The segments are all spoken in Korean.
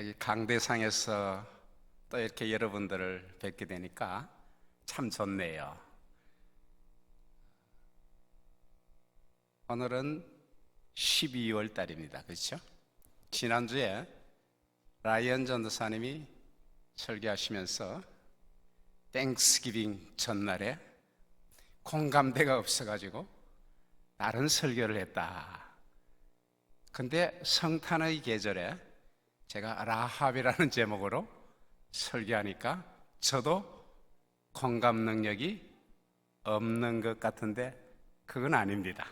여기 강대상에서 또 이렇게 여러분들을 뵙게 되니까 참 좋네요. 오늘은 12월 달입니다. 그렇죠? 지난주에 라이언 전도사님이 설교하시면서 땡스기빙 전날에 공감대가 없어가지고 다른 설교를 했다. 근데 성탄의 계절에 제가 라합이라는 제목으로 설교하니까 저도 공감 능력이 없는 것 같은데 그건 아닙니다.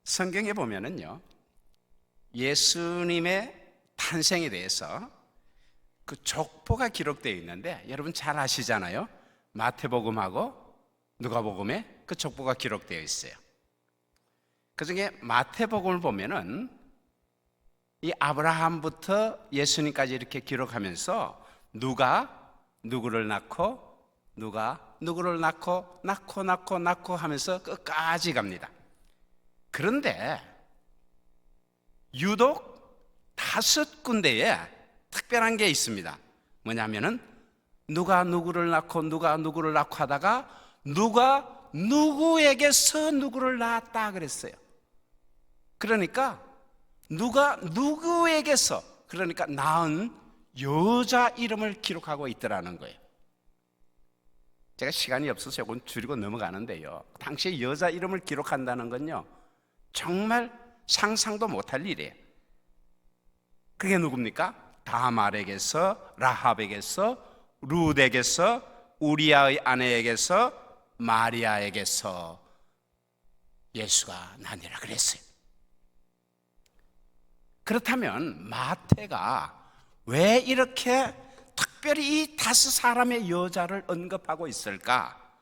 성경에 보면은요, 예수님의 탄생에 대해서 그 족보가 기록되어 있는데 여러분 잘 아시잖아요. 마태복음하고 누가복음에 그 족보가 기록되어 있어요. 그 중에 마태복음을 보면은 이 아브라함부터 예수님까지 이렇게 기록하면서 누가 누구를 낳고 누가 누구를 낳고 하면서 끝까지 갑니다. 그런데 유독 5군데에 특별한 게 있습니다. 뭐냐면은 누가 누구를 낳고 누가 누구를 낳고 하다가 누가 누구에게서 누구를 낳았다 그랬어요. 그러니까 누가 누구에게서, 그러니까 낳은 여자 이름을 기록하고 있더라는 거예요. 제가 시간이 없어서 조금 줄이고 넘어가는데요, 당시에 여자 이름을 기록한다는 건요 정말 상상도 못할 일이에요. 그게 누굽니까? 다말에게서, 라합에게서, 룻에게서, 우리아의 아내에게서, 마리아에게서 예수가 나니라 그랬어요. 그렇다면 마태가 왜 이렇게 특별히 이 5사람의 여자를 언급하고 있을까?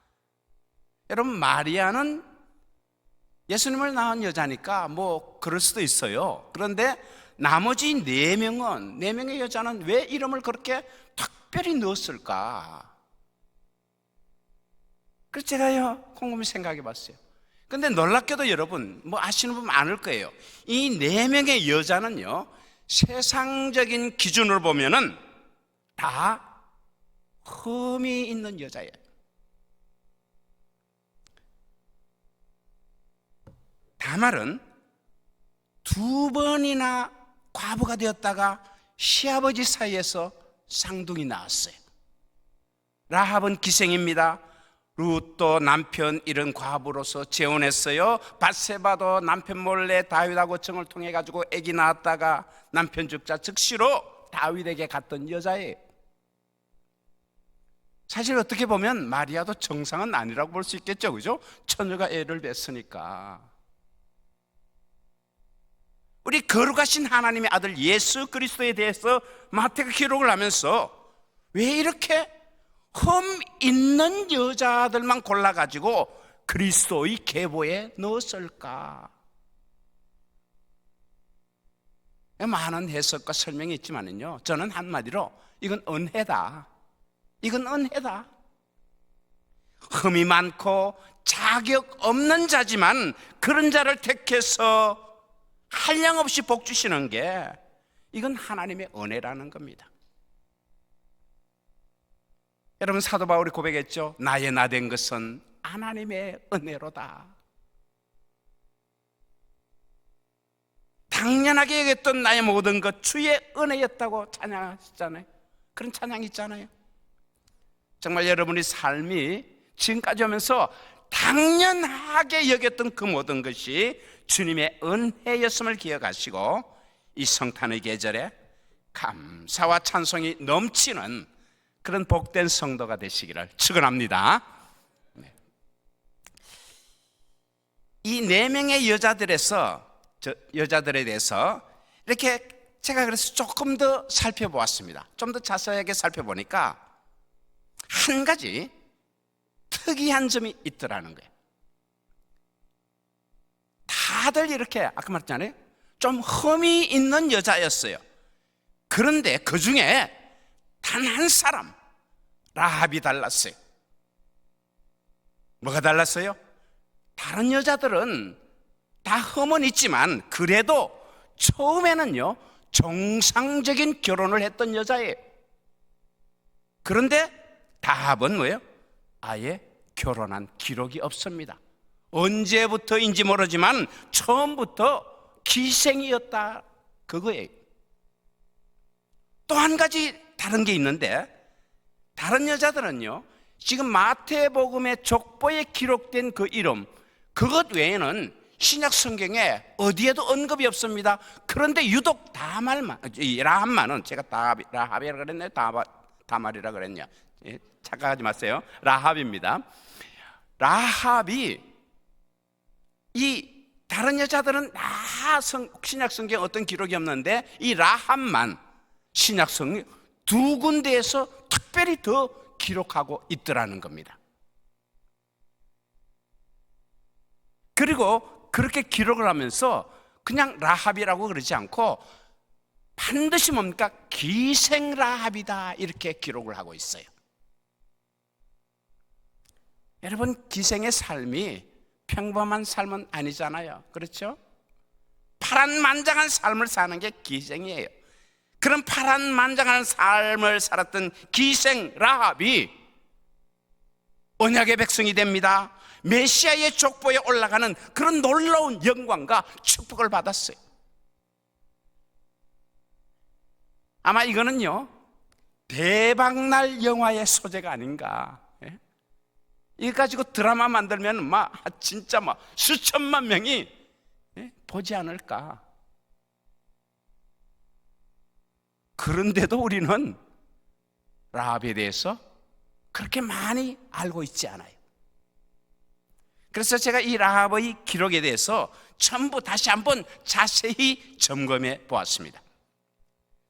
여러분, 마리아는 예수님을 낳은 여자니까 뭐 그럴 수도 있어요. 그런데 나머지 4명의 여자는 왜 이름을 그렇게 특별히 넣었을까? 그래서 제가요 곰곰이 생각해 봤어요. 근데 놀랍게도 여러분 뭐 아시는 분 많을 거예요. 이 4명의 여자는요 세상적인 기준으로 보면은 다 흠이 있는 여자예요. 다말은 2번이나 과부가 되었다가 시아버지 사이에서 쌍둥이 낳았어요. 라합은 기생입니다. 룻도 남편 잃은 과부로서 재혼했어요. 밧세바도 남편 몰래 다윗하고 정을 통해 가지고 아기 낳았다가 남편 죽자 즉시로 다윗에게 갔던 여자예요. 사실 어떻게 보면 마리아도 정상은 아니라고 볼 수 있겠죠, 그죠? 처녀가 애를 뱄으니까. 우리 거룩하신 하나님의 아들 예수 그리스도에 대해서 마태가 기록을 하면서 왜 이렇게 흠 있는 여자들만 골라가지고 그리스도의 계보에 넣었을까? 많은 해석과 설명이 있지만요, 저는 한마디로 이건 은혜다. 이건 은혜다. 흠이 많고 자격 없는 자지만 그런 자를 택해서 한량없이 복 주시는 게 이건 하나님의 은혜라는 겁니다. 여러분, 사도 바울이 고백했죠. 나의 나 된 것은 하나님의 은혜로다. 당연하게 여겼던 나의 모든 것 주의 은혜였다고 찬양하시잖아요. 그런 찬양이 있잖아요. 정말 여러분의 삶이 지금까지 오면서 당연하게 여겼던 그 모든 것이 주님의 은혜였음을 기억하시고 이 성탄의 계절에 감사와 찬송이 넘치는 그런 복된 성도가 되시기를 축원합니다. 이 4명의 여자들에 대해서 이렇게 제가 그래서 조금 더 살펴보았습니다. 좀 더 자세하게 살펴보니까 한 가지 특이한 점이 있더라는 거예요. 다들 이렇게 아까 말했잖아요, 좀 흠이 있는 여자였어요. 그런데 그 중에 단 한 사람, 라합이 달랐어요. 뭐가 달랐어요? 다른 여자들은 다 흠은 있지만 그래도 처음에는요 정상적인 결혼을 했던 여자예요. 그런데 라합은 뭐예요? 아예 결혼한 기록이 없습니다. 언제부터인지 모르지만 처음부터 기생이었다 그거예요. 또 한 가지 다른 게 있는데, 다른 여자들은요 지금 마태복음의 족보에 기록된 그 이름, 그것 외에는 신약 성경에 어디에도 언급이 없습니다. 그런데 유독 라합만은, 제가 라합이라 그랬나요? 다말이라 그랬냐? 예, 착각하지 마세요. 라합입니다. 라합이, 이 다른 여자들은 신약 성경에 어떤 기록이 없는데 이 라합만 신약 성경 두 군데에서 특별히 더 기록하고 있더라는 겁니다. 그리고 그렇게 기록을 하면서 그냥 라합이라고 그러지 않고 반드시 뭡니까? 기생 라합이다 이렇게 기록을 하고 있어요. 여러분, 기생의 삶이 평범한 삶은 아니잖아요. 그렇죠? 파란만장한 삶을 사는 게 기생이에요. 그런 파란만장한 삶을 살았던 기생 라합이 언약의 백성이 됩니다. 메시아의 족보에 올라가는 그런 놀라운 영광과 축복을 받았어요. 아마 이거는요 대박날 영화의 소재가 아닌가. 이거 가지고 드라마 만들면 진짜 수천만 명이 보지 않을까. 그런데도 우리는 라합에 대해서 그렇게 많이 알고 있지 않아요. 그래서 제가 이 라합의 기록에 대해서 전부 다시 한번 자세히 점검해 보았습니다.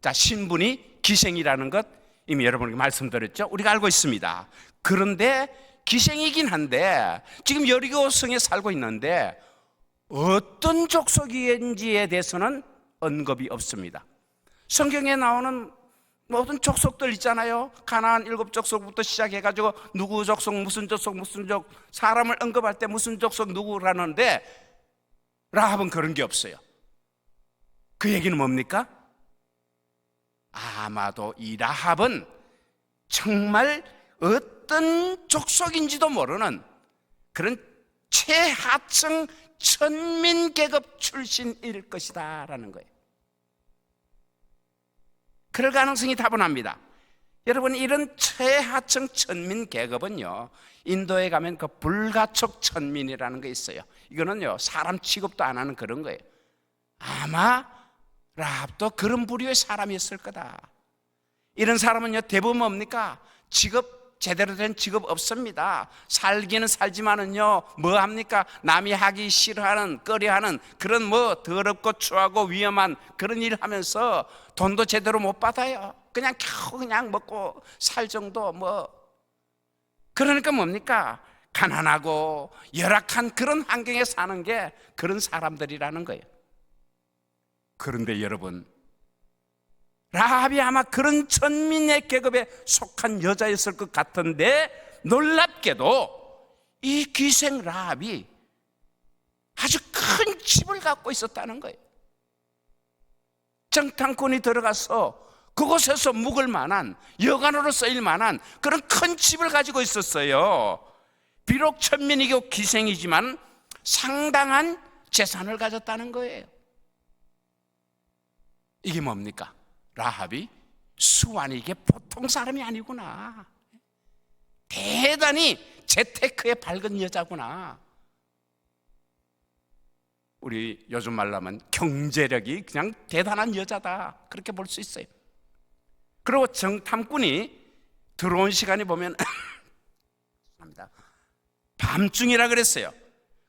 자, 신분이 기생이라는 것 이미 여러분에게 말씀드렸죠. 우리가 알고 있습니다. 그런데 기생이긴 한데 지금 여리고성에 살고 있는데 어떤 족속인지에 대해서는 언급이 없습니다. 성경에 나오는 모든 족속들 있잖아요. 가나안 7족속부터 시작해가지고 누구 족속, 무슨 족속, 무슨 족, 사람을 언급할 때 무슨 족속 누구라는데 라합은 그런 게 없어요. 그 얘기는 뭡니까? 아마도 이 라합은 정말 어떤 족속인지도 모르는 그런 최하층 천민 계급 출신일 것이다 라는 거예요. 그럴 가능성이 다분합니다. 여러분, 이런 최하층 천민 계급은요 인도에 가면 그 불가촉 천민이라는 게 있어요. 이거는요 사람 취급도 안 하는 그런 거예요. 아마 라합도 그런 부류의 사람이었을 거다. 이런 사람은요 대부분 뭡니까? 제대로 된 직업 없습니다. 살기는 살지만은요 뭐 합니까? 남이 하기 싫어하는, 꺼려하는 그런 더럽고 추하고 위험한 그런 일을 하면서 돈도 제대로 못 받아요. 그냥 겨우 그냥 먹고 살 정도 그러니까 뭡니까? 가난하고 열악한 그런 환경에 사는 게 그런 사람들이라는 거예요. 그런데 여러분, 라합이 아마 그런 천민의 계급에 속한 여자였을 것 같은데 놀랍게도 이 기생 라합이 아주 큰 집을 갖고 있었다는 거예요. 정탐꾼이 들어가서 그곳에서 묵을 만한, 여관으로 쓰일 만한 그런 큰 집을 가지고 있었어요. 비록 천민이고 기생이지만 상당한 재산을 가졌다는 거예요. 이게 뭡니까? 라합이 수완이 이게 보통 사람이 아니구나. 대단히 재테크에 밝은 여자구나. 우리 요즘 말로 하면 경제력이 그냥 대단한 여자다, 그렇게 볼 수 있어요. 그리고 정탐꾼이 들어온 시간이 보면 밤중이라 그랬어요.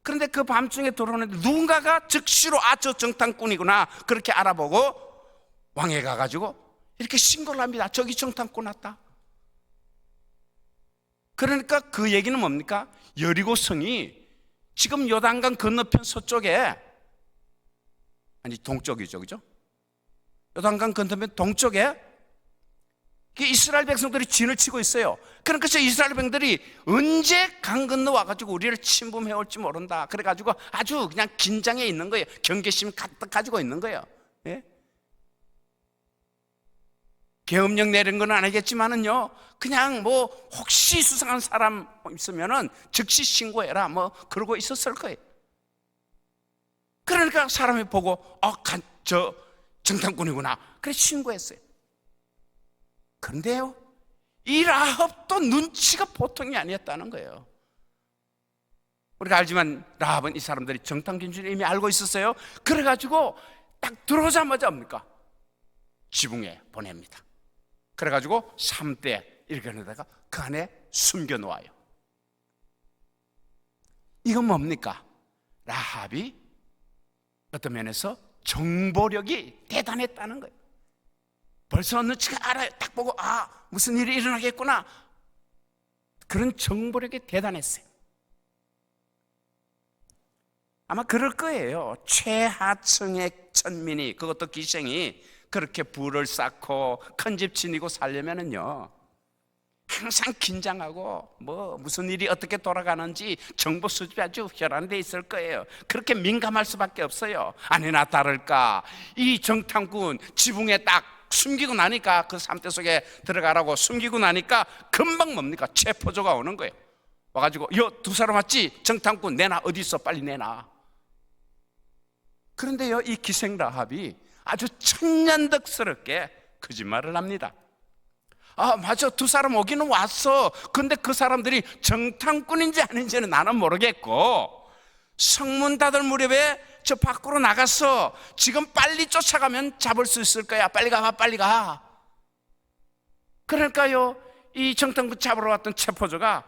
그런데 그 밤중에 들어오는데 누군가가 즉시로 저 정탐꾼이구나 그렇게 알아보고 왕에 가가지고 이렇게 신고를 합니다. 저기 정탐꾼 왔다. 그러니까 그 얘기는 뭡니까? 여리고성이 지금 요단강 건너편 서쪽에, 아니 동쪽이죠, 그죠? 요단강 건너편 동쪽에 이스라엘 백성들이 진을 치고 있어요. 그러니까 저 이스라엘 백성들이 언제 강 건너 와가지고 우리를 침범해 올지 모른다. 그래가지고 아주 그냥 긴장해 있는 거예요. 경계심 가득 가지고 있는 거예요. 계엄령 내린 건 아니겠지만은요, 그냥 뭐 혹시 수상한 사람 있으면은 즉시 신고해라 뭐 그러고 있었을 거예요. 그러니까 사람이 보고 저 정탐꾼이구나 그래 신고했어요. 그런데요, 이 라합도 눈치가 보통이 아니었다는 거예요. 우리가 알지만 라합은 이 사람들이 정탐꾼인 줄 이미 알고 있었어요. 그래가지고 딱 들어오자마자 뭡니까? 지붕에 보냅니다. 그래가지고 3대 이렇게 넣다가 그 안에 숨겨놓아요. 이건 뭡니까? 라합이 어떤 면에서 정보력이 대단했다는 거예요. 벌써 눈치가 알아요. 딱 보고 무슨 일이 일어나겠구나. 그런 정보력이 대단했어요. 아마 그럴 거예요. 최하층의 천민이, 그것도 기생이 그렇게 부를 쌓고 큰 집 지니고 살려면은요, 항상 긴장하고 무슨 일이 어떻게 돌아가는지 정보 수집이 아주 혈안돼 있을 거예요. 그렇게 민감할 수밖에 없어요. 아니나 다를까 이 정탐꾼 지붕에 딱 숨기고 나니까, 그 삼대 속에 들어가라고 숨기고 나니까 금방 뭡니까? 체포조가 오는 거예요. 와가지고 두 사람 왔지? 정탐꾼 내놔. 어디 있어? 빨리 내놔. 그런데요, 이 기생 라합이 아주 천년덕스럽게 거짓말을 합니다. 맞아, 두 사람 오기는 왔어. 근데 그 사람들이 정탐꾼인지 아닌지는 나는 모르겠고, 성문 닫을 무렵에 저 밖으로 나갔어. 지금 빨리 쫓아가면 잡을 수 있을 거야. 빨리 가봐, 빨리 가. 그러니까요, 이 정탐꾼 잡으러 왔던 체포조가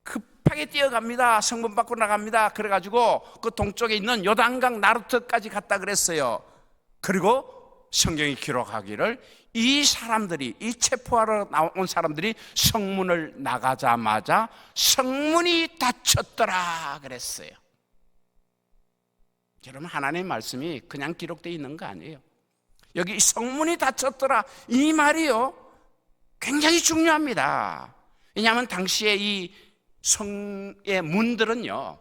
급하게 뛰어갑니다. 성문 밖으로 나갑니다. 그래가지고 그 동쪽에 있는 요단강 나루트까지 갔다 그랬어요. 그리고 성경이 기록하기를 이 사람들이, 이 체포하러 나온 사람들이 성문을 나가자마자 성문이 닫혔더라 그랬어요. 여러분, 하나님의 말씀이 그냥 기록되어 있는 거 아니에요. 여기 성문이 닫혔더라 이 말이요, 굉장히 중요합니다. 왜냐하면 당시에 이 성의 문들은요,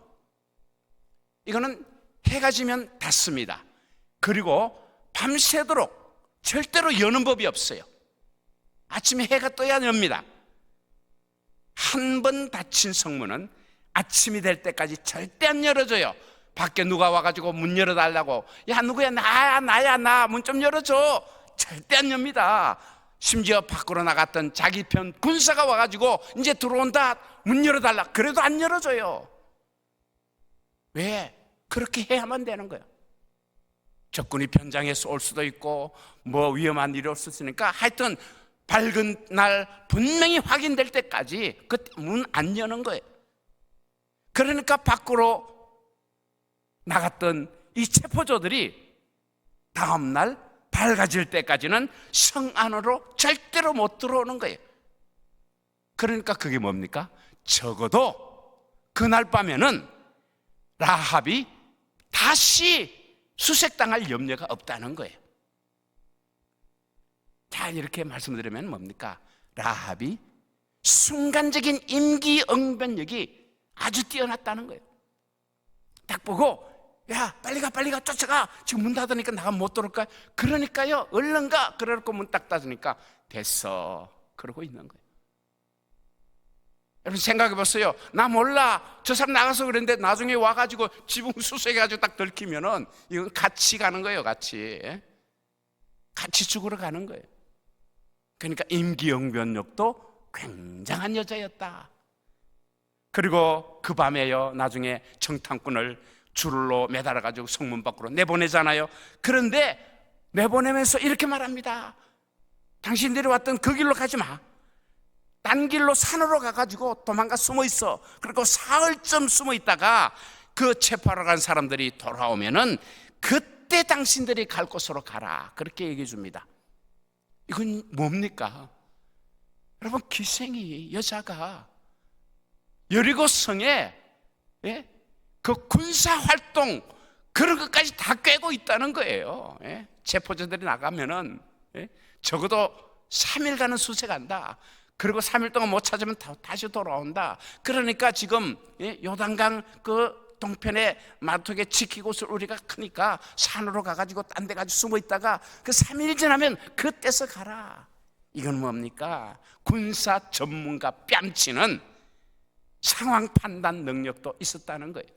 이거는 해가 지면 닫습니다. 그리고 밤새도록 절대로 여는 법이 없어요. 아침에 해가 떠야 엽니다. 한 번 닫힌 성문은 아침이 될 때까지 절대 안 열어줘요. 밖에 누가 와가지고 문 열어달라고, 야 누구야, 나야 나 문 좀 열어줘, 절대 안 엽니다. 심지어 밖으로 나갔던 자기 편 군사가 와가지고 이제 들어온다, 문 열어달라 그래도 안 열어줘요. 왜? 그렇게 해야만 되는 거예요. 적군이 변장해서 올 수도 있고 위험한 일이 올 수 있으니까 하여튼 밝은 날 분명히 확인될 때까지 그때 문 안 여는 거예요. 그러니까 밖으로 나갔던 이 체포조들이 다음날 밝아질 때까지는 성 안으로 절대로 못 들어오는 거예요. 그러니까 그게 뭡니까? 적어도 그날 밤에는 라합이 다시 수색당할 염려가 없다는 거예요. 자, 이렇게 말씀드리면 뭡니까? 라합이 순간적인 임기응변력이 아주 뛰어났다는 거예요. 딱 보고, 야 빨리 가 쫓아가, 지금 문 닫으니까 나가면 못 들어올까? 그러니까요, 얼른 가. 그래놓고 문 딱 닫으니까 됐어 그러고 있는 거예요. 여러분 생각해 보세요. 나 몰라, 저 사람 나가서 그랬는데 나중에 와가지고 지붕 수색해가지고 딱 들키면은 이건 같이 가는 거예요. 같이 죽으러 가는 거예요. 그러니까 임기응변력도 굉장한 여자였다. 그리고 그 밤에요, 나중에 정탐꾼을 줄로 매달아가지고 성문 밖으로 내보내잖아요. 그런데 내보내면서 이렇게 말합니다. 당신들이 왔던 그 길로 가지 마. 딴 길로 산으로 가가지고 도망가 숨어 있어. 그리고 사흘쯤 숨어 있다가 그 체포하러 간 사람들이 돌아오면은 그때 당신들이 갈 곳으로 가라. 그렇게 얘기해 줍니다. 이건 뭡니까? 여러분, 기생이, 여자가 여리고성에 그 군사활동 그런 것까지 다 꿰고 있다는 거예요. 체포자들이 나가면은 적어도 3일간은 수색한다. 그리고 3일 동안 못 찾으면 다시 돌아온다. 그러니까 지금 요단강 그 동편에 마토에 지키고 있을 우리가 크니까 산으로 가가지고 딴 데 가지고 숨어 있다가 그 3일 지나면 그때서 가라. 이건 뭡니까? 군사 전문가 뺨치는 상황 판단 능력도 있었다는 거예요.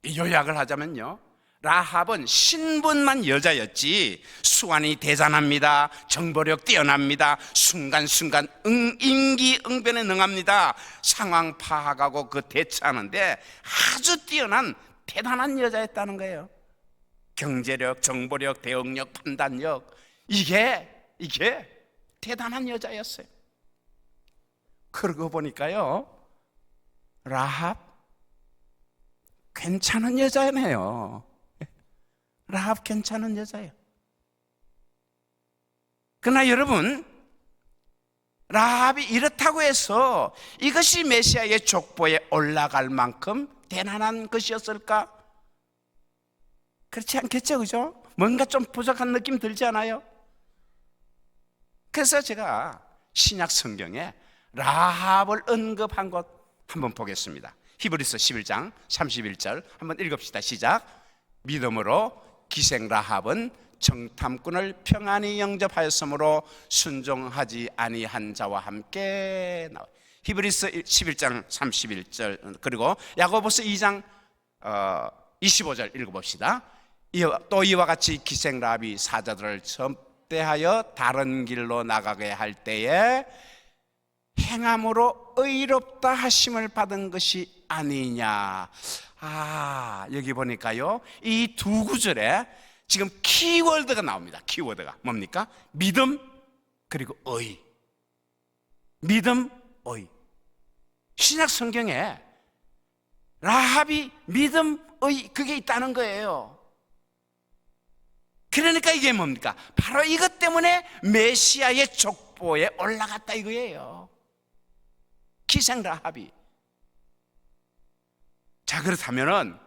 요약을 하자면요, 라합은 신분만 여자였지 수완이 대단합니다. 정보력 뛰어납니다. 순간순간 임기응변에 능합니다. 상황 파악하고 그 대처하는데 아주 뛰어난 대단한 여자였다는 거예요. 경제력, 정보력, 대응력, 판단력, 이게 대단한 여자였어요. 그러고 보니까요, 라합 괜찮은 여자네요. 라합 괜찮은 여자예요. 그러나 여러분, 라합이 이렇다고 해서 이것이 메시아의 족보에 올라갈 만큼 대단한 것이었을까? 그렇지 않겠죠, 그죠? 뭔가 좀 부족한 느낌 들지 않아요? 그래서 제가 신약 성경에 라합을 언급한 것 한번 보겠습니다. 히브리서 11장 31절 한번 읽읍시다. 시작. 믿음으로 기생 라합은 정탐꾼을 평안히 영접하였으므로 순종하지 아니한 자와 함께 나와. 히브리서 11장 31절 그리고 야고보서 2장 25절 읽어봅시다. 또 이와 같이 기생 라합이 사자들을 접대하여 다른 길로 나가게 할 때에 행함으로 의롭다 하심을 받은 것이 아니냐. 여기 보니까요, 이 두 구절에 지금 키워드가 나옵니다. 키워드가 뭡니까? 믿음 그리고 의. 믿음, 의. 신약 성경에 라합이 믿음, 의, 그게 있다는 거예요. 그러니까 이게 뭡니까? 바로 이것 때문에 메시아의 족보에 올라갔다 이거예요. 기생 라합이. 자, 그렇다면은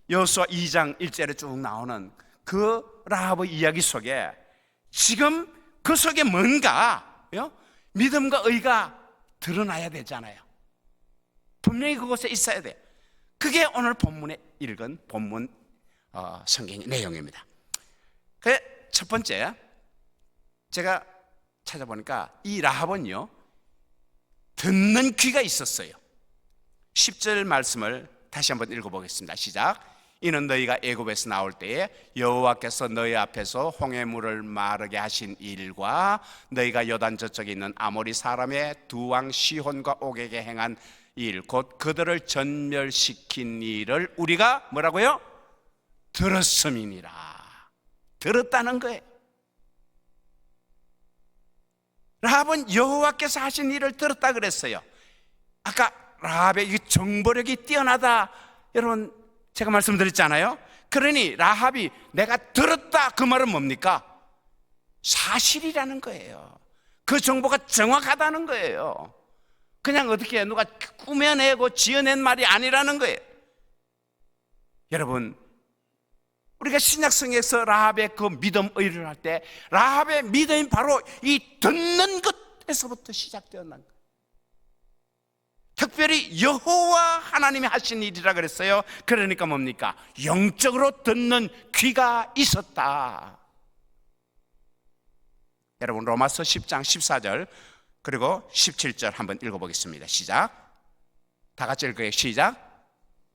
여호수아 2장 1절에 쭉 나오는 그 라합의 이야기 속에 지금 그 속에 뭔가 믿음과 의가 드러나야 되잖아요. 분명히 그곳에 있어야 돼요. 그게 오늘 본문에 읽은 본문 성경의 내용입니다. 그 첫 번째, 제가 찾아보니까 이 라합은요, 듣는 귀가 있었어요. 10절 말씀을 다시 한번 읽어보겠습니다. 시작. 이는 너희가 애굽에서 나올 때에 여호와께서 너희 앞에서 홍해물을 마르게 하신 일과 너희가 요단 저쪽에 있는 아모리 사람의 두 왕 시혼과 옥에게 행한 일, 곧 그들을 전멸시킨 일을 우리가 뭐라고요? 들었음이니라. 들었다는 거예요. 라합은 여호와께서 하신 일을 들었다 그랬어요. 아까 라합의 이 정보력이 뛰어나다, 여러분 제가 말씀드렸잖아요. 그러니 라합이 내가 들었다, 그 말은 뭡니까? 사실이라는 거예요. 그 정보가 정확하다는 거예요. 그냥 어떻게 누가 꾸며내고 지어낸 말이 아니라는 거예요. 여러분, 우리가 신약성에서 라합의 그 믿음 의를 할 때 라합의 믿음이 바로 이 듣는 것에서부터 시작되었는 거예요. 특별히 여호와 하나님이 하신 일이라 그랬어요. 그러니까 뭡니까? 영적으로 듣는 귀가 있었다. 여러분, 로마서 10장 14절 그리고 17절 한번 읽어보겠습니다. 시작. 다 같이 읽어요. 시작.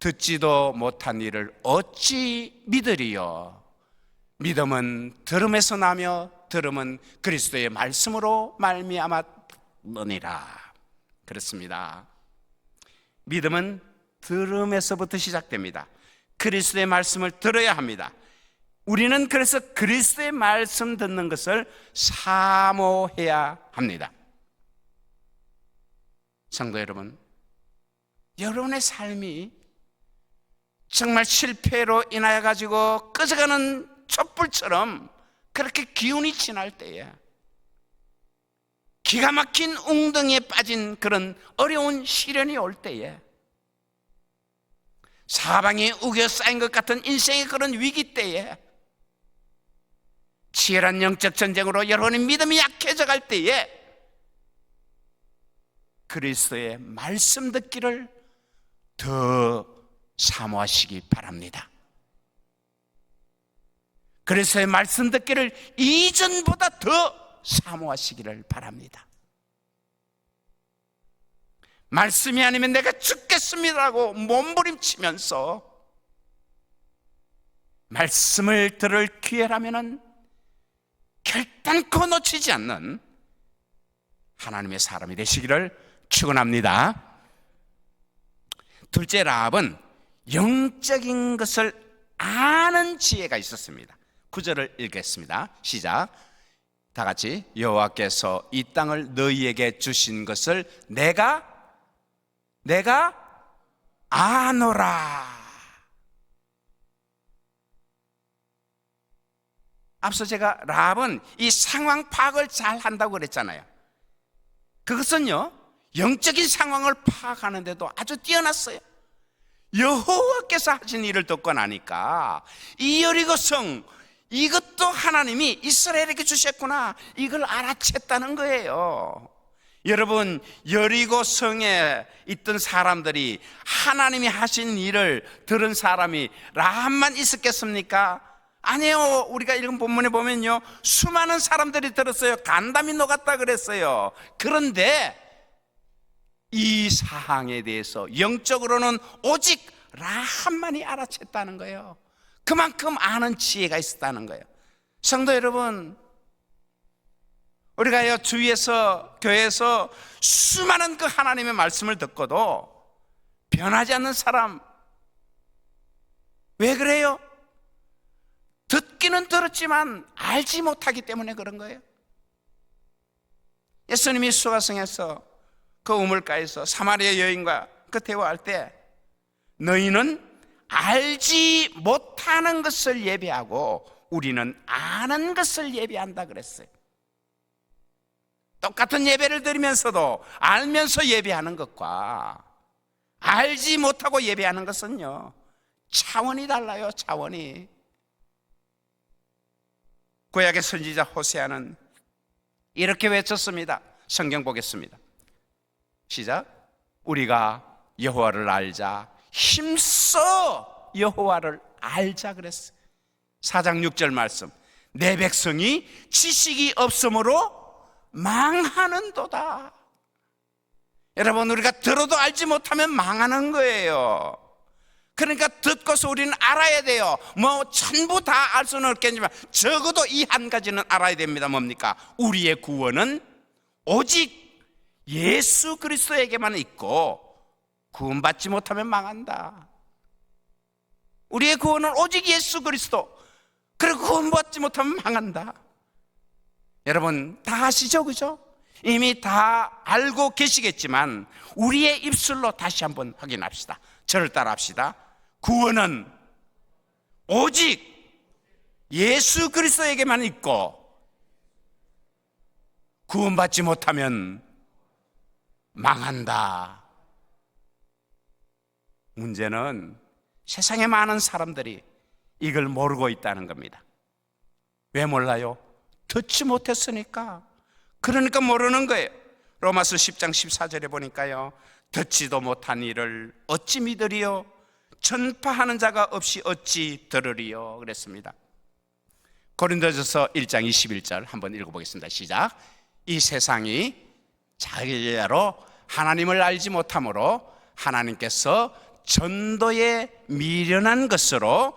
듣지도 못한 일을 어찌 믿으리요? 믿음은 들음에서 나며 들음은 그리스도의 말씀으로 말미암았느니라. 그렇습니다. 믿음은 들음에서부터 시작됩니다. 그리스도의 말씀을 들어야 합니다. 우리는 그래서 그리스도의 말씀 듣는 것을 사모해야 합니다. 성도 여러분, 여러분의 삶이 정말 실패로 인하여 가지고 꺼져가는 촛불처럼 그렇게 기운이 지날 때에, 기가 막힌 웅덩이에 빠진 그런 어려운 시련이 올 때에, 사방이 우겨 쌓인 것 같은 인생의 그런 위기 때에, 치열한 영적 전쟁으로 여러분의 믿음이 약해져 갈 때에, 그리스도의 말씀 듣기를 더 사모하시기 바랍니다. 그리스도의 말씀 듣기를 이전보다 더 사모하시기를 바랍니다. 말씀이 아니면 내가 죽겠습니다라고 몸부림치면서 말씀을 들을 기회라면은 결단코 놓치지 않는 하나님의 사람이 되시기를 축원합니다. 둘째, 라합은 영적인 것을 아는 지혜가 있었습니다. 9절을 읽겠습니다. 시작. 다 같이. 여호와께서 이 땅을 너희에게 주신 것을 내가 아노라. 앞서 제가 라합은 이 상황 파악을 잘 한다고 그랬잖아요. 그것은요, 영적인 상황을 파악하는데도 아주 뛰어났어요. 여호와께서 하신 일을 듣고 나니까 이 여리고성, 이것도 하나님이 이스라엘에게 주셨구나, 이걸 알아챘다는 거예요. 여러분, 여리고성에 있던 사람들이 하나님이 하신 일을 들은 사람이 라합만 있었겠습니까? 아니에요. 우리가 읽은 본문에 보면요, 수많은 사람들이 들었어요. 간담이 녹았다 그랬어요. 그런데 이 사항에 대해서 영적으로는 오직 라합만이 알아챘다는 거예요. 그만큼 아는 지혜가 있었다는 거예요. 성도 여러분, 우리가요, 주위에서, 교회에서 수많은 그 하나님의 말씀을 듣고도 변하지 않는 사람, 왜 그래요? 듣기는 들었지만 알지 못하기 때문에 그런 거예요. 예수님이 수가성에서 그 우물가에서 사마리아 여인과 그 대화할 때 너희는 알지 못하는 것을 예배하고 우리는 아는 것을 예배한다 그랬어요. 똑같은 예배를 드리면서도 알면서 예배하는 것과 알지 못하고 예배하는 것은요, 차원이 달라요. 차원이. 구약의 선지자 호세아는 이렇게 외쳤습니다. 성경 보겠습니다. 시작. 우리가 여호와를 알자, 힘써 여호와를 알자 그랬어요. 4장 6절 말씀. 내 백성이 지식이 없으므로 망하는도다. 여러분, 우리가 들어도 알지 못하면 망하는 거예요. 그러니까 듣고서 우리는 알아야 돼요. 뭐 전부 다 알 수는 없겠지만 적어도 이 한 가지는 알아야 됩니다. 뭡니까? 우리의 구원은 오직 예수 그리스도에게만 있고 구원받지 못하면 망한다. 우리의 구원은 오직 예수 그리스도, 그리고 구원받지 못하면 망한다. 여러분 다 아시죠? 그죠? 이미 다 알고 계시겠지만 우리의 입술로 다시 한번 확인합시다. 저를 따라합시다. 구원은 오직 예수 그리스도에게만 있고 구원받지 못하면 망한다. 문제는 세상에 많은 사람들이 이걸 모르고 있다는 겁니다. 왜 몰라요? 듣지 못했으니까. 그러니까 모르는 거예요. 로마서 10장 14절에 보니까요, 듣지도 못한 일을 어찌 믿으리요? 전파하는 자가 없이 어찌 들으리요? 그랬습니다. 고린도전서 1장 21절 한번 읽어보겠습니다. 시작. 이 세상이 자기대로 하나님을 알지 못하므로 하나님께서 전도에 미련한 것으로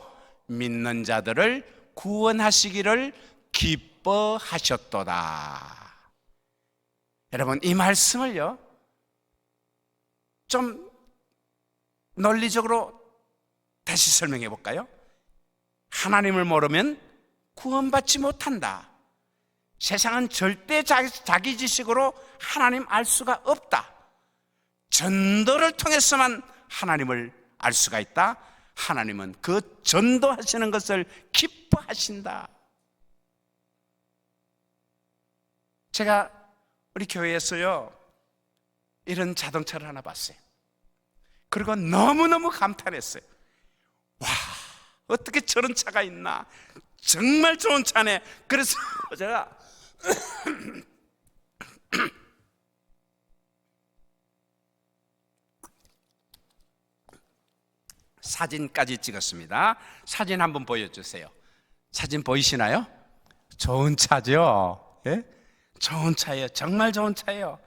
믿는 자들을 구원하시기를 기뻐하셨도다. 여러분 이 말씀을요 좀 논리적으로 다시 설명해 볼까요? 하나님을 모르면 구원받지 못한다. 세상은 절대 자기 지식으로 하나님 알 수가 없다. 전도를 통해서만 하나님을 알 수가 있다. 하나님은 그 전도하시는 것을 기뻐하신다. 제가 우리 교회에서요 이런 자동차를 하나 봤어요. 그리고 너무너무 감탄했어요. 와, 어떻게 저런 차가 있나, 정말 좋은 차네. 그래서 제가 사진까지 찍었습니다. 사진 한번 보여주세요. 사진 보이시나요? 좋은 차죠? 예? 좋은 차예요. 정말 좋은 차예요.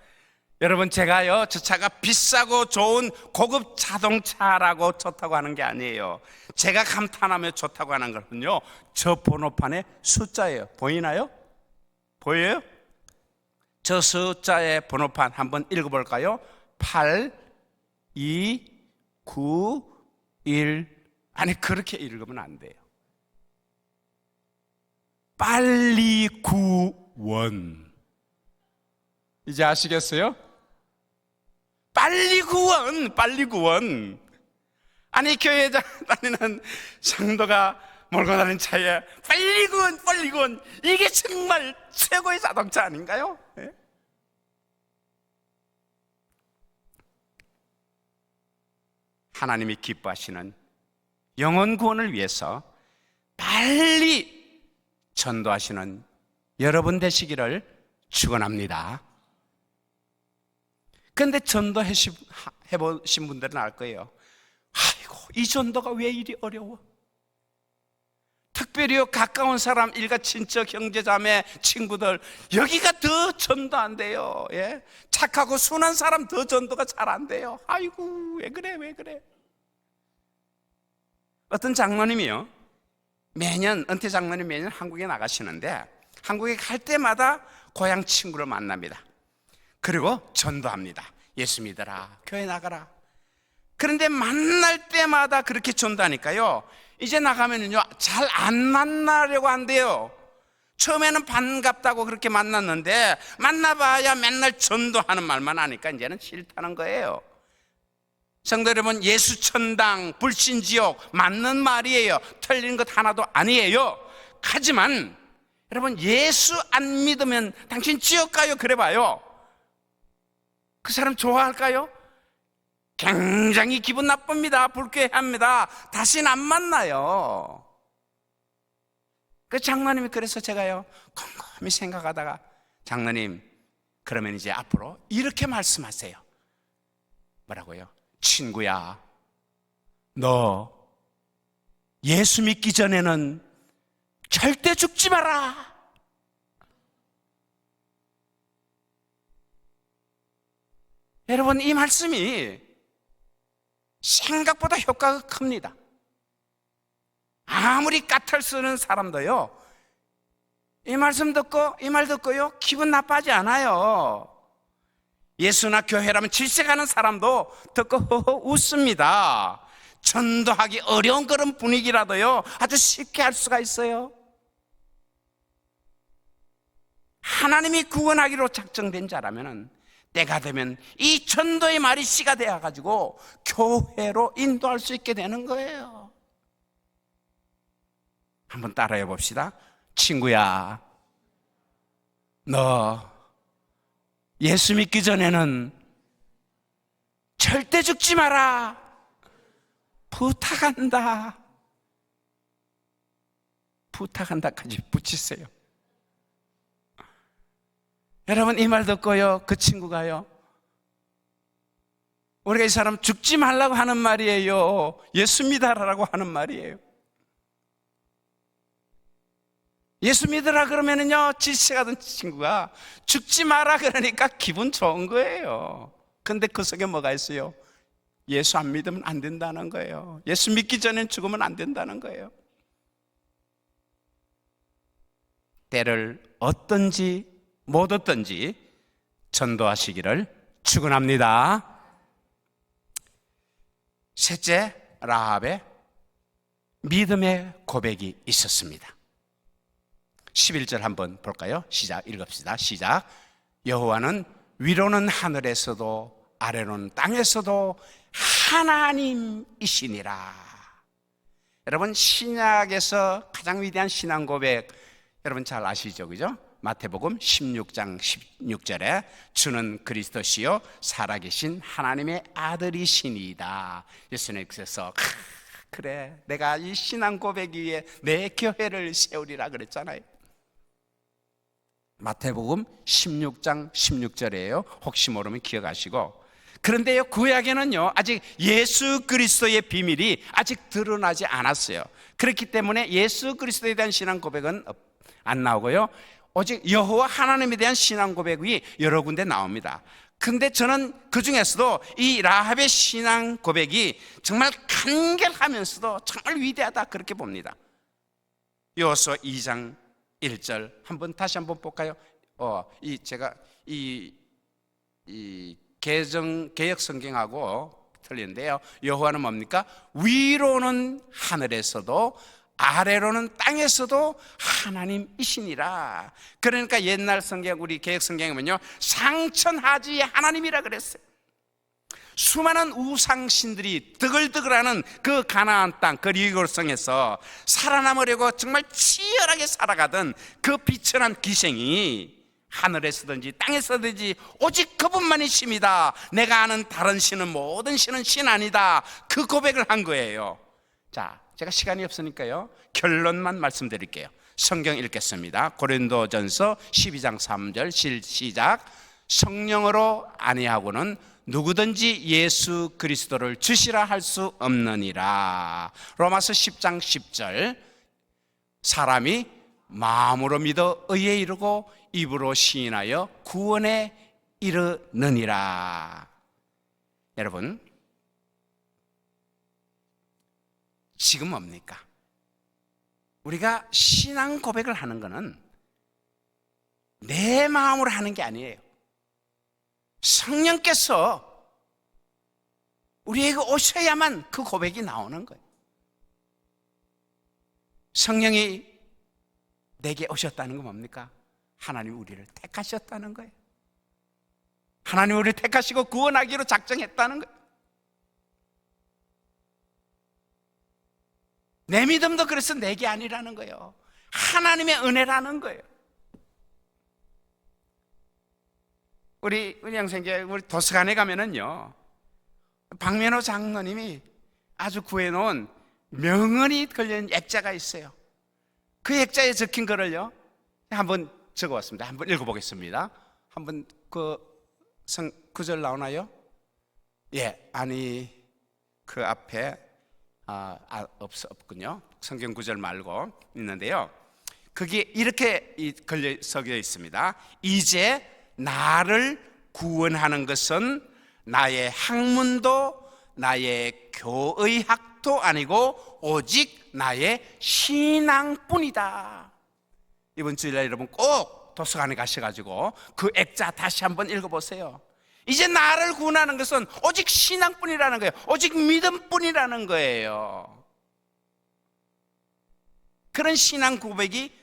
여러분, 제가요, 저 차가 비싸고 좋은 고급 자동차라고 좋다고 하는 게 아니에요. 제가 감탄하며 좋다고 하는 것은요, 저 번호판의 숫자예요. 보이나요? 보여요? 저 숫자의 번호판 한번 읽어볼까요? 8, 2, 9, 1. 아니, 그렇게 읽으면 안 돼요. 빨리 구원. 이제 아시겠어요? 빨리 구원, 빨리 구원. 아니, 교회 다니는 성도가 몰고 다니는 차에 빨리 구원, 빨리 구원. 이게 정말 최고의 자동차 아닌가요? 예? 하나님이 기뻐하시는 영혼 구원을 위해서 빨리 전도하시는 여러분 되시기를 축원합니다. 그런데 전도해보신 분들은 알 거예요. 아이고, 이 전도가 왜 이리 어려워? 특별히 가까운 사람, 일가, 친척, 형제, 자매, 친구들, 여기가 더 전도 안 돼요. 예? 착하고 순한 사람 더 전도가 잘 안 돼요. 아이고, 왜 그래, 왜 그래? 어떤 장로님이요, 은퇴 장로님 매년 한국에 나가시는데, 한국에 갈 때마다 고향 친구를 만납니다. 그리고 전도합니다. 예수 믿어라, 교회 나가라. 그런데 만날 때마다 그렇게 전도하니까요, 이제 나가면은요, 잘 안 만나려고 한대요. 처음에는 반갑다고 그렇게 만났는데, 만나봐야 맨날 전도하는 말만 하니까 이제는 싫다는 거예요. 성도 여러분, 예수 천당, 불신 지옥, 맞는 말이에요. 틀린 것 하나도 아니에요. 하지만 여러분, 예수 안 믿으면 당신 지옥 가요, 그래봐요. 그 사람 좋아할까요? 굉장히 기분 나쁩니다. 불쾌합니다. 다시는 안 만나요. 그 장로님이, 그래서 제가요, 곰곰이 생각하다가, 장로님, 그러면 이제 앞으로 이렇게 말씀하세요. 뭐라고요? 친구야, 너 예수 믿기 전에는 절대 죽지 마라. 여러분, 이 말씀이 생각보다 효과가 큽니다. 아무리 까탈 쓰는 사람도요, 이 말씀 듣고, 이 말 듣고요, 기분 나빠하지 않아요. 예수나 교회라면 질색하는 사람도 듣고 허허 웃습니다. 전도하기 어려운 그런 분위기라도요, 아주 쉽게 할 수가 있어요. 하나님이 구원하기로 작정된 자라면은 때가 되면 이 전도의 말이 씨가 되어가지고 교회로 인도할 수 있게 되는 거예요. 한번 따라해 봅시다. 친구야, 너 예수 믿기 전에는 절대 죽지 마라. 부탁한다. 부탁한다까지 붙이세요. 여러분, 이 말 듣고요, 그 친구가요, 우리가 이 사람 죽지 말라고 하는 말이에요, 예수 믿어라라고 하는 말이에요. 예수 믿으라 그러면은요, 질색하던 친구가 죽지 마라 그러니까 기분 좋은 거예요. 근데 그 속에 뭐가 있어요? 예수 안 믿으면 안 된다는 거예요. 예수 믿기 전엔 죽으면 안 된다는 거예요. 때를 얻든지 못 얻든지 전도하시기를 축원합니다. 셋째, 라합의 믿음의 고백이 있었습니다. 11절 한번 볼까요? 시작, 읽읍시다. 시작. 여호와는 위로는 하늘에서도 아래로는 땅에서도 하나님이시니라. 여러분, 신약에서 가장 위대한 신앙 고백, 여러분 잘 아시죠? 그죠? 마태복음 16장 16절에 주는 그리스도시요 살아계신 하나님의 아들이시니이다. 예수님께서 그래, 내가 이 신앙 고백 위에 내 교회를 세우리라 그랬잖아요. 마태복음 16장 16절이에요. 혹시 모르면 기억하시고, 그런데요, 구약에는요 아직 예수 그리스도의 비밀이 아직 드러나지 않았어요. 그렇기 때문에 예수 그리스도에 대한 신앙 고백은 안 나오고요, 오직 여호와 하나님에 대한 신앙 고백이 여러 군데 나옵니다. 근데 저는 그 중에서도 이 라합의 신앙 고백이 정말 간결하면서도 정말 위대하다, 그렇게 봅니다. 여호수아 2장 1절 한번 다시 한번 볼까요? 제가 이 개역 성경하고 틀리는데요, 여호와는 뭡니까? 위로는 하늘에서도 아래로는 땅에서도 하나님이시니라. 그러니까 옛날 성경, 우리 개역 성경에 보면요, 상천하지의 하나님이라 그랬어요. 수많은 우상신들이 드글드글하는 그 가나안 땅, 그 리고성에서 살아남으려고 정말 치열하게 살아가던 그 비천한 기생이 하늘에서든지 땅에서든지 오직 그분만이 신이다, 내가 아는 다른 신은 모든 신은 신 아니다, 그 고백을 한 거예요. 자, 제가 시간이 없으니까요 결론만 말씀드릴게요. 성경 읽겠습니다. 고린도전서 12장 3절 시작. 성령으로 아니하고는 누구든지 예수 그리스도를 주시라 할 수 없느니라. 로마서 10장 10절 사람이 마음으로 믿어 의에 이르고 입으로 시인하여 구원에 이르느니라. 여러분, 지금 뭡니까? 우리가 신앙 고백을 하는 것은 내 마음으로 하는 게 아니에요. 성령께서 우리에게 오셔야만 그 고백이 나오는 거예요. 성령이 내게 오셨다는 건 뭡니까? 하나님 우리를 택하셨다는 거예요. 하나님 우리를 택하시고 구원하기로 작정했다는 거예요. 내 믿음도 그래서 내게 아니라는 거예요. 하나님의 은혜라는 거예요. 우리 양생계 우리 도서관에 가면은요, 박면호 장로님이 아주 구해놓은 명언이 걸린 액자가 있어요. 그 액자에 적힌 거를요 한번 적어왔습니다. 한번 읽어보겠습니다. 한번 그 구절 나오나요? 예, 아니 그 앞에 없군요. 성경 구절 말고 있는데요, 그게 이렇게 써 있습니다. 이제 나를 구원하는 것은 나의 학문도 나의 교의학도 아니고 오직 나의 신앙뿐이다. 이번 주일날 여러분 꼭 도서관에 가셔가지고 그 액자 다시 한번 읽어보세요. 이제 나를 구원하는 것은 오직 신앙뿐이라는 거예요. 오직 믿음뿐이라는 거예요. 그런 신앙 고백이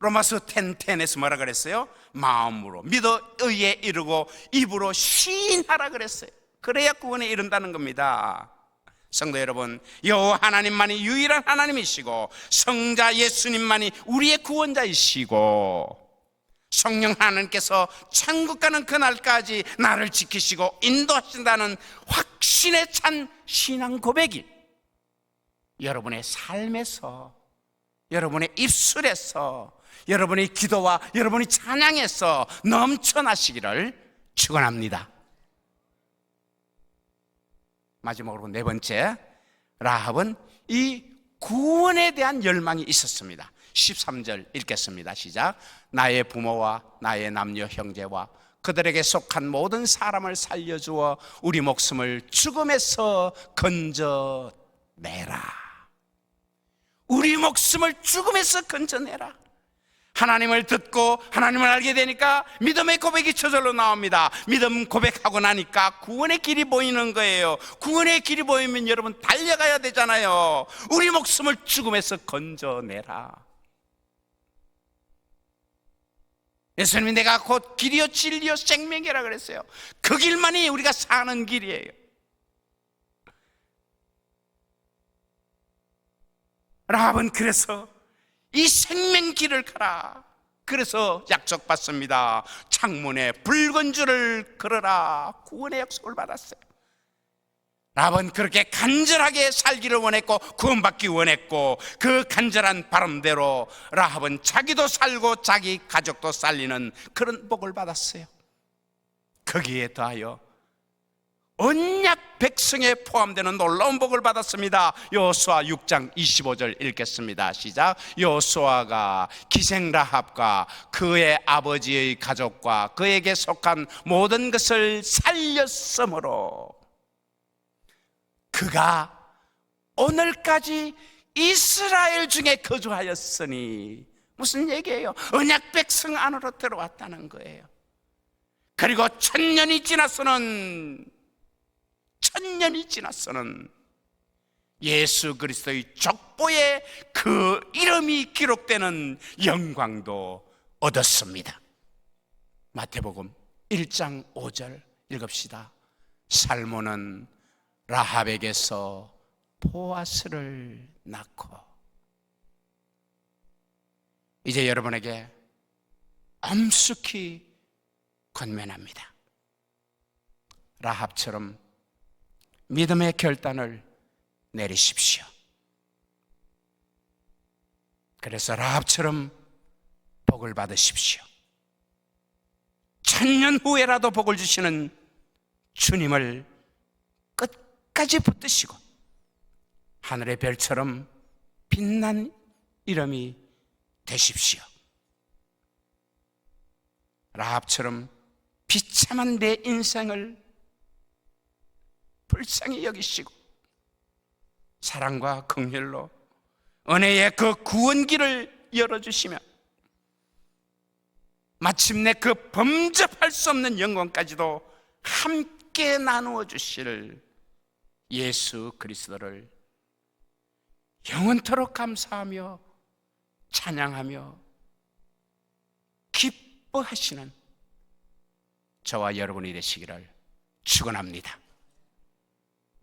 로마서 10:10에서 뭐라 그랬어요? 마음으로 믿어 의에 이르고 입으로 시인하라 그랬어요. 그래야 구원에 이른다는 겁니다. 성도 여러분, 여호와 하나님만이 유일한 하나님이시고 성자 예수님만이 우리의 구원자이시고 성령 하나님께서 천국 가는 그날까지 나를 지키시고 인도하신다는 확신에 찬 신앙 고백이 여러분의 삶에서, 여러분의 입술에서, 여러분의 기도와 여러분의 찬양에서 넘쳐나시기를 축원합니다. 마지막으로 네 번째, 라합은 이 구원에 대한 열망이 있었습니다. 13절 읽겠습니다. 시작. 나의 부모와 나의 남녀 형제와 그들에게 속한 모든 사람을 살려주어 우리 목숨을 죽음에서 건져내라. 우리 목숨을 죽음에서 건져내라. 하나님을 듣고 하나님을 알게 되니까 믿음의 고백이 저절로 나옵니다. 믿음 고백하고 나니까 구원의 길이 보이는 거예요. 구원의 길이 보이면 여러분 달려가야 되잖아요. 우리 목숨을 죽음에서 건져내라. 예수님이 내가 곧 길이요 진리요 생명이라 그랬어요. 그 길만이 우리가 사는 길이에요. 라합은 그래서 이 생명길을 가라. 그래서 약속받습니다. 창문에 붉은 줄을 걸어라. 구원의 약속을 받았어요. 라합은 그렇게 간절하게 살기를 원했고 구원받기 원했고 그 간절한 바람대로 라합은 자기도 살고 자기 가족도 살리는 그런 복을 받았어요. 거기에 더하여 언약 백성에 포함되는 놀라운 복을 받았습니다. 여호수아 6장 25절 읽겠습니다. 시작. 여호수아가 기생 라합과 그의 아버지의 가족과 그에게 속한 모든 것을 살렸으므로 그가 오늘까지 이스라엘 중에 거주하였으니, 무슨 얘기예요? 언약 백성 안으로 들어왔다는 거예요. 그리고 천년이 지나서는 예수 그리스도의 족보에 그 이름이 기록되는 영광도 얻었습니다. 마태복음 1장 5절 읽읍시다. 살몬은 라합에게서 보아스를 낳고. 이제 여러분에게 엄숙히 권면합니다. 라합처럼 믿음의 결단을 내리십시오. 그래서 라합처럼 복을 받으십시오. 천년 후에라도 복을 주시는 주님을 끝까지 붙드시고 하늘의 별처럼 빛난 이름이 되십시오. 라합처럼 비참한 내 인생을 불쌍히 여기시고 사랑과 긍휼로 은혜의 그 구원길을 열어주시며 마침내 그 범접할 수 없는 영광까지도 함께 나누어 주실 예수 그리스도를 영원토록 감사하며 찬양하며 기뻐하시는 저와 여러분이 되시기를 축원합니다.